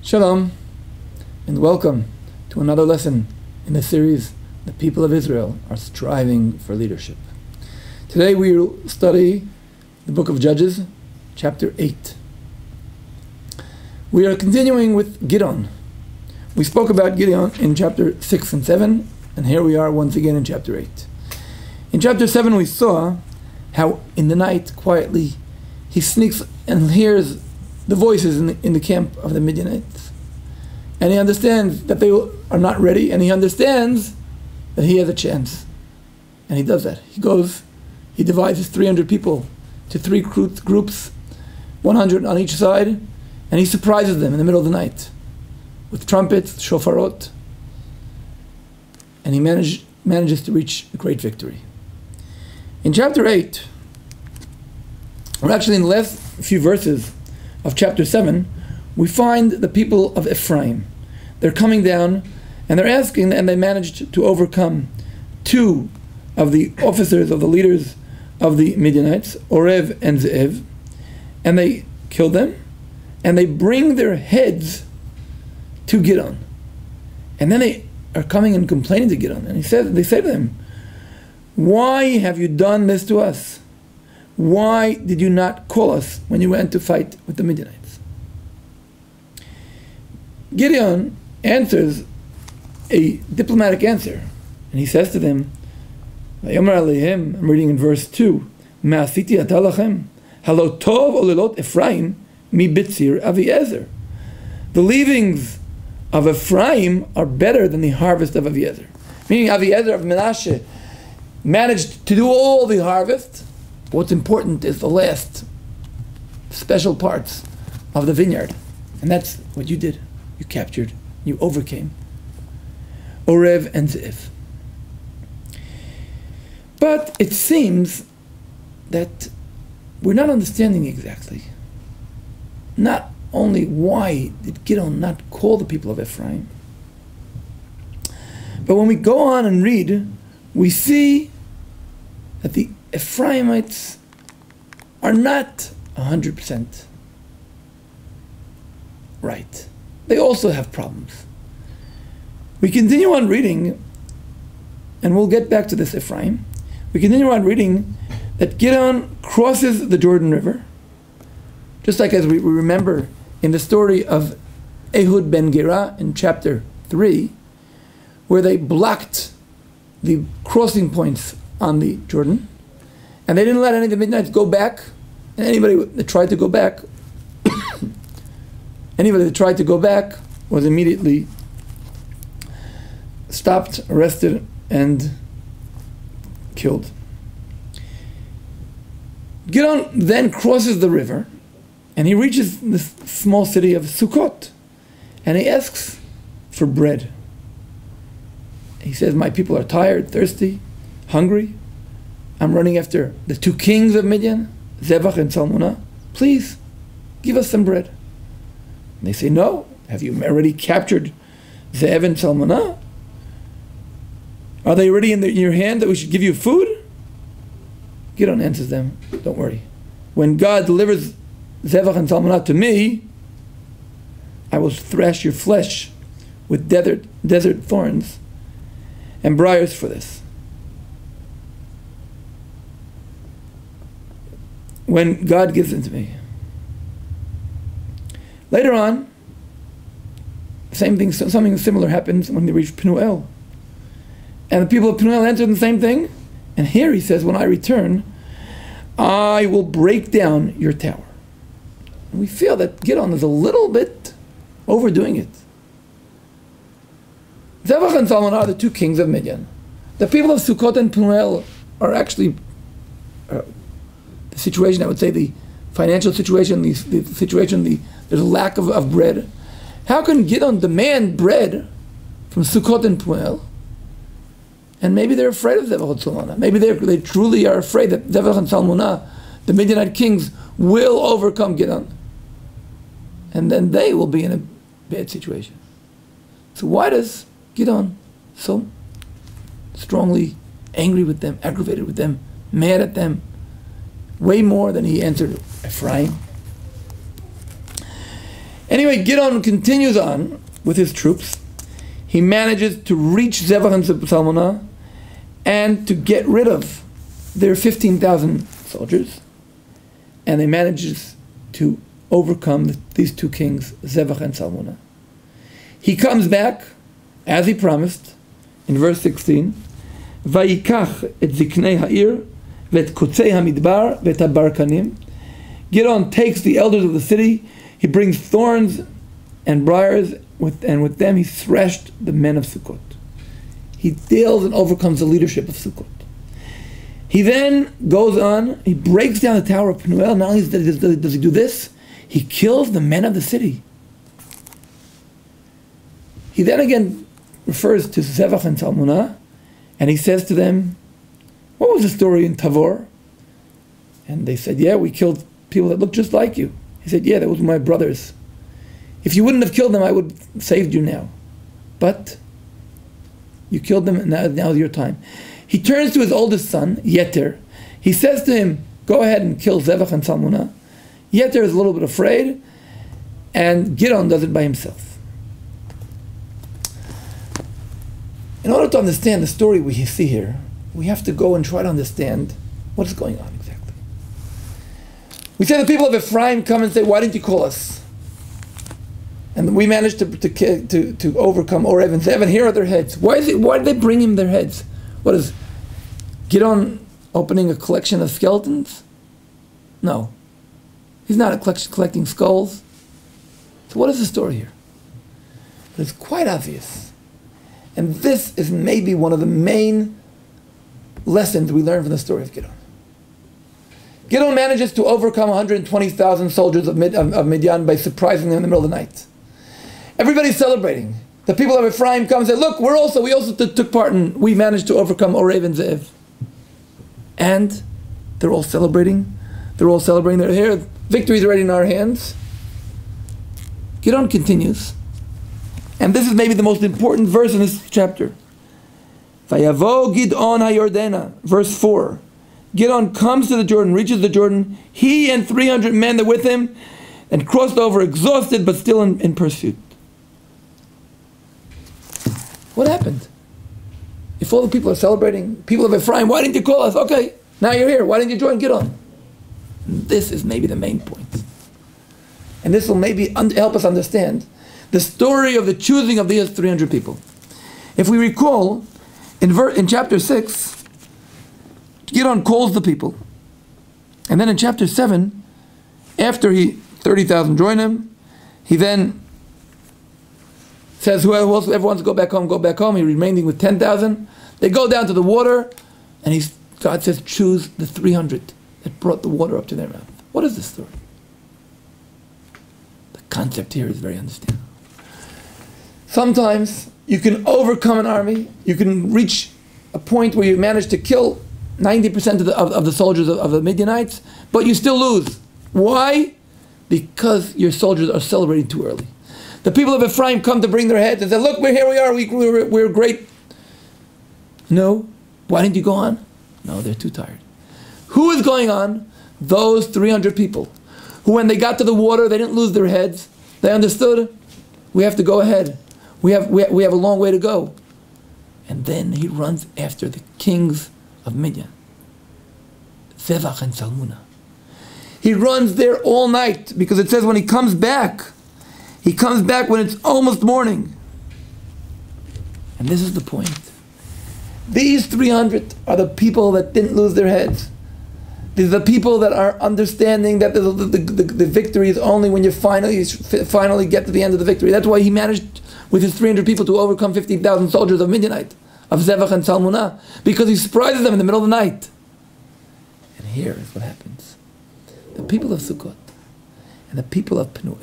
Shalom, and welcome to another lesson in the series, The People of Israel Are Striving for Leadership. Today we will study the book of Judges, chapter 8. We are continuing with Gidon. We spoke about Gidon in chapter 6 and 7, and here we are once again in chapter 8. In chapter 7 we saw how in the night, quietly, he sneaks and hears the voices in the camp of the Midianites. And he understands that they are not ready, and he understands that he has a chance. And he does that. He goes, he divides his 300 people to three groups, 100 on each side, and he surprises them in the middle of the night with trumpets, shofarot, and he manages to reach a great victory. In chapter 8, or actually in the last few verses of chapter 7, we find the people of Ephraim. They're coming down and they're asking, and they managed to overcome two of the officers, of the leaders of the Midianites, Orev and Ze'ev, and they kill them, and they bring their heads to Gidon. And then they are coming and complaining to Gidon, and they say to him, "Why have you done this to us? Why did you not call us when you went to fight with the Midianites?" Gideon answers a diplomatic answer, and he says to them, I'm reading in verse 2, "Ma'asiti ata lachem, halo tov olilot Ephraim mi bitzir Aviezer." The leavings of Ephraim are better than the harvest of Aviezer. Meaning Aviezer of Menashe managed to do all the harvest. What's important is the last special parts of the vineyard. And that's what you did. You captured, you overcame. Orev and Ze'ev. But it seems that we're not understanding exactly not only why did Gidon not call the people of Ephraim, but when we go on and read, we see that the Ephraimites are not 100% right. They also have problems. We continue on reading, and we'll get back to this Ephraim. We continue on reading that Gidon crosses the Jordan River, just like as we remember in the story of Ehud ben Gera in chapter 3, where they blocked the crossing points on the Jordan, and they didn't let any of the Midianites go back. And anybody that tried to go back, was immediately stopped, arrested, and killed. Gidon then crosses the river, and he reaches this small city of Sukkot, and he asks for bread. He says, "My people are tired, thirsty, hungry. I'm running after the two kings of Midian, Zebach and Salmunah. Please, give us some bread." And they say, "No, have you already captured Ze'ev and Salmunah? Are they already in your hand that we should give you food?" Gidon answers them, "Don't worry. When God delivers Zebach and Salmunah to me, I will thrash your flesh with desert thorns and briars for this. When God gives them to me." Later on, something similar happens when they reach Penuel. And the people of Penuel answer the same thing. And here he says, "When I return, I will break down your tower." And we feel that Gidon is a little bit overdoing it. Zebach and Salmunah are the two kings of Midian. The people of Sukkot and Penuel are actually the situation, I would say, the financial situation, the situation, there's a lack of bread. How can Gidon demand bread from Sukkot and Penuel? And maybe they're afraid of Zebach and Salmunah. Maybe they truly are afraid that Zebach and Salmunah, the Midianite kings, will overcome Gidon. And then they will be in a bad situation. So why does Gidon so strongly angry with them, aggravated with them, mad at them, way more than he answered Ephraim? Anyway, Gidon continues on with his troops. He manages to reach Zevach and Salmunah and to get rid of their 15,000 soldiers. And they manages to overcome these two kings, Zevach and Salmunah. He comes back, as he promised, in verse 16, Vayikach et ziknei ha'ir v'et kotzei hamidbar v'et habarkanim. Gidon takes the elders of the city, he brings thorns and briars, and with them he thrashed the men of Sukkot. He deals and overcomes the leadership of Sukkot. He then goes on, he breaks down the tower of Penuel. Not only does he do this, he kills the men of the city. He then again refers to Zevach and Salmunah, and he says to them, what was the story in Tavor? And they said, yeah, we killed people that looked just like you. He said, yeah, that was my brothers. If you wouldn't have killed them, I would have saved you now. But you killed them, and now's your time. He turns to his oldest son, Yeter. He says to him, go ahead and kill Zevach and Salmunah. Yeter is a little bit afraid, and Gidon does it by himself. In order to understand the story we see here, we have to go and try to understand what is going on exactly. We say the people of Ephraim come and say, why didn't you call us? And we managed to overcome Orev and Zev, and here are their heads. Why did they bring him their heads? What is Gidon opening a collection of skeletons? No. He's not collecting skulls. So what is the story here? It's quite obvious. And this is maybe one of the main lessons we learn from the story of Gidon. Gidon manages to overcome 120,000 soldiers of Midian by surprising them in the middle of the night. Everybody's celebrating. The people of Ephraim come and say, look, we also took part and we managed to overcome Orev and Zev. And they're all celebrating. They're here. Victory's already in our hands. Gidon continues. And this is maybe the most important verse in this chapter. Vayavo Gidon HaYordena, verse 4. Gidon comes to the Jordan, reaches the Jordan, he and 300 men that with him, and crossed over, exhausted but still in pursuit. What happened? If all the people are celebrating, people of Ephraim, why didn't you call us? Okay, now you're here. Why didn't you join Gidon? This is maybe the main point. And this will maybe help us understand the story of the choosing of these 300 people. If we recall, in chapter 6, Gidon calls the people. And then in chapter 7, after 30,000 join him, he then says, whoever wants to go back home. He's remaining with 10,000. They go down to the water, and God says, choose the 300 that brought the water up to their mouth. What is this story? The concept here is very understandable. Sometimes you can overcome an army, you can reach a point where you manage to kill 90% of the soldiers of the Midianites, but you still lose. Why? Because your soldiers are celebrating too early. The people of Ephraim come to bring their heads and say, look, here we are, we're great. No. Why didn't you go on? No, they're too tired. Who is going on? Those 300 people, who when they got to the water, they didn't lose their heads. They understood, we have to go ahead. We have a long way to go. And then he runs after the kings of Midian, Zevach and Salmunah. He runs there all night, because it says when he comes back when it's almost morning. And this is the point. These 300 are the people that didn't lose their heads. These are the people that are understanding that the victory is only when you finally get to the end of the victory. That's why he managed with his 300 people to overcome 15,000 soldiers of Midianite, of Zevach and Salmunah, because he surprises them in the middle of the night. And here is what happens. The people of Sukkot and the people of Penuel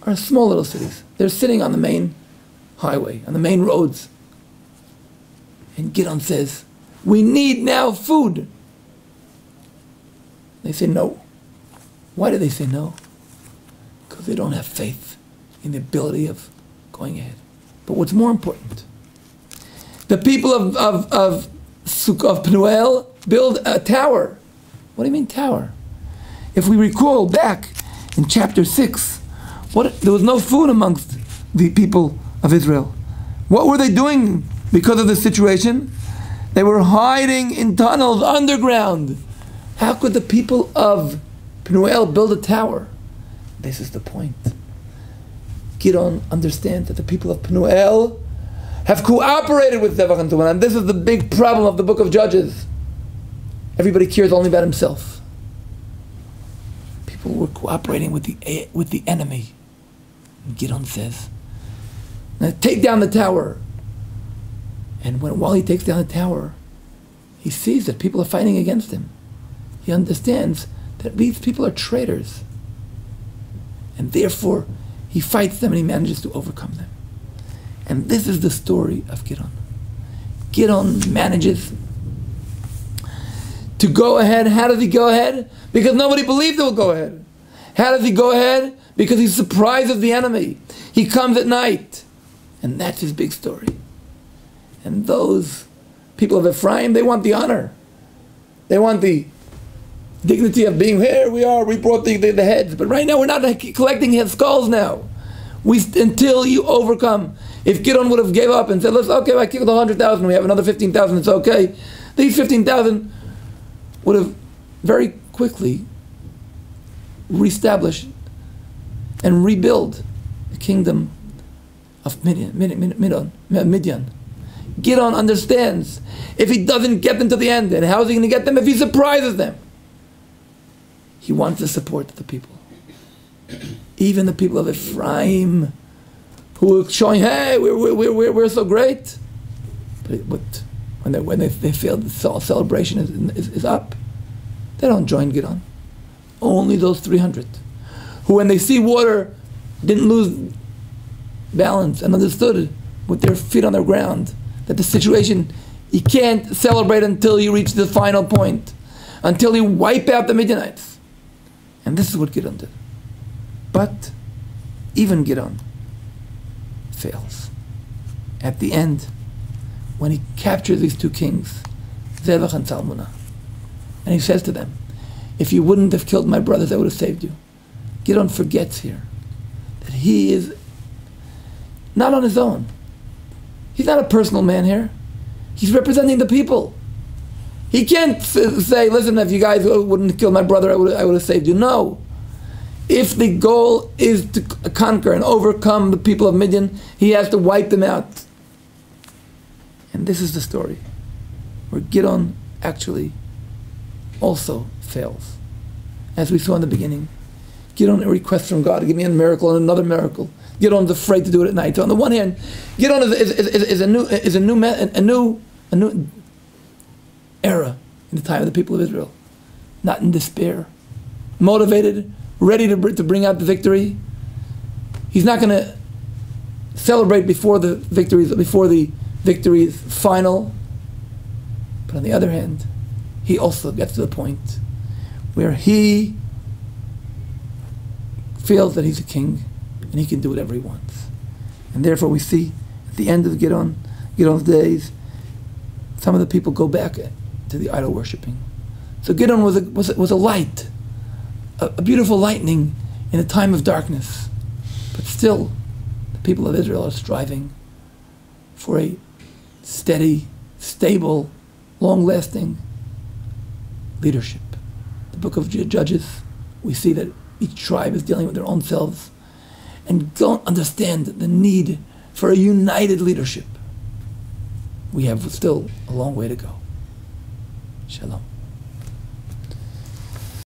are small little cities. They're sitting on the main highway, on the main roads. And Gidon says, we need now food. They say no. Why do they say no? Because they don't have faith in the ability of going ahead. But what's more important, the people of Penuel build a tower. What do you mean tower? If we recall back in chapter 6, There was no food amongst the people of Israel. What were they doing because of this situation? They were hiding in tunnels underground. How could the people of Penuel build a tower? This is the point. Gidon understands that the people of Penuel have cooperated with Zevach and Tumah, and this is the big problem of the book of Judges. Everybody cares only about himself. People were cooperating with the enemy. And Gidon says, now take down the tower. And while he takes down the tower, he sees that people are fighting against him. He understands that these people are traitors. And therefore, he fights them and he manages to overcome them. And this is the story of Gidon. Gidon manages to go ahead. How does he go ahead? Because nobody believed he will go ahead. How does he go ahead? Because he surprises the enemy. He comes at night. And that's his big story. And those people of Ephraim, they want the honor. They want the dignity of being, here we are, we brought the heads. But right now we're not collecting his skulls now. Until you overcome. If Gidon would have gave up and said, okay, I killed 100,000, we have another 15,000, it's okay. These 15,000 would have very quickly reestablished and rebuild the kingdom of Midian. Gidon understands if he doesn't get them to the end, and how is he going to get them? If he surprises them. He wants the support of the people. Even the people of Ephraim, who are showing, hey, we're so great. But when they feel the celebration is up, they don't join Gidon. Only those 300, who when they see water, didn't lose balance and understood with their feet on the ground that the situation, you can't celebrate until you reach the final point, until you wipe out the Midianites. And this is what Gidon did. But even Gidon fails. At the end, when he captures these two kings, Zevach and Salmunah, and he says to them, if you wouldn't have killed my brothers, I would have saved you. Gidon forgets here that he is not on his own. He's not a personal man here. He's representing the people. He can't say, listen, if you guys wouldn't kill my brother, I would have saved you. No. If the goal is to conquer and overcome the people of Midian, he has to wipe them out. And this is the story where Gidon actually also fails. As we saw in the beginning, Gidon requests from God to give me a miracle and another miracle. Gidon's afraid to do it at night. So on the one hand, Gidon is a new era in the time of the people of Israel, not in despair, motivated, ready to bring out the victory. He's not going to celebrate before the victory is final. But on the other hand, he also gets to the point where he feels that he's a king and he can do whatever he wants. And therefore we see at the end of Gidon's days, some of the people go back to the idol worshipping. So Gidon was a light, a beautiful lightning in a time of darkness. But still, the people of Israel are striving for a steady, stable, long-lasting leadership. The book of Judges, we see that each tribe is dealing with their own selves and don't understand the need for a united leadership. We have still a long way to go. Shalom.